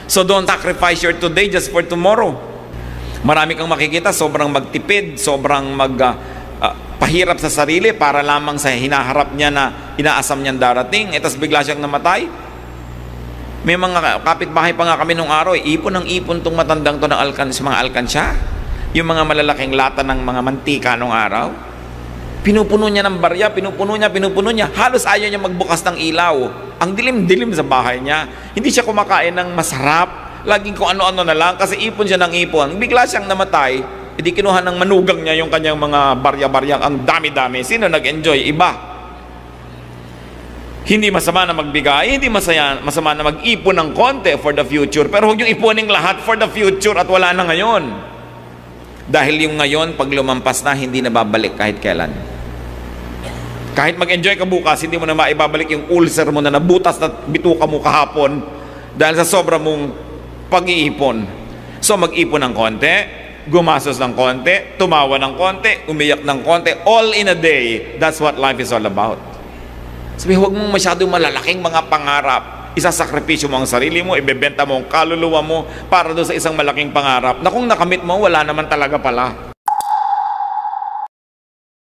So don't sacrifice your today just for tomorrow. Marami kang makikita, sobrang magtipid, sobrang pahirap sa sarili para lamang sa hinaharap niya na inaasam niyang darating. Tapos bigla siyang namatay. May mga kapitbahay pa nga kami nung araw, ipon ng ipon tong matandang to ng mga alkansya. Yung mga malalaking lata ng mga mantika nung araw. Pinupuno niya ng barya, pinupuno niya. Halos ayaw niya magbukas ng ilaw. Ang dilim-dilim sa bahay niya. Hindi siya kumakain ng masarap. Laging kung ano-ano na lang kasi ipon siya ng ipon. Bigla siyang namatay, hindi kinuha ng manugang niya yung kanyang mga barya-barya. Ang dami-dami. Sino nag-enjoy? Iba. Hindi masama na magbigay, hindi masama na mag-ipon ng konti for the future. Pero huwag yung iponing lahat for the future at wala na ngayon. Dahil yung ngayon, pag lumampas na, hindi na babalik kahit kailan. Kahit mag-enjoy ka bukas, hindi mo na maibabalik yung ulcer mo na nabutas na bituka mo kahapon dahil sa sobra mong pag-iipon. So mag-ipon ng konti, gumasos ng konti, tumawa ng konti, umiyak ng konti, all in a day. That's what life is all about. Sabi, huwag mong masyadong malalaking mga pangarap. Isasakripisyo mo ang sarili mo, ibebenta mo ang kaluluwa mo para doon sa isang malaking pangarap na kung nakamit mo, wala naman talaga pala.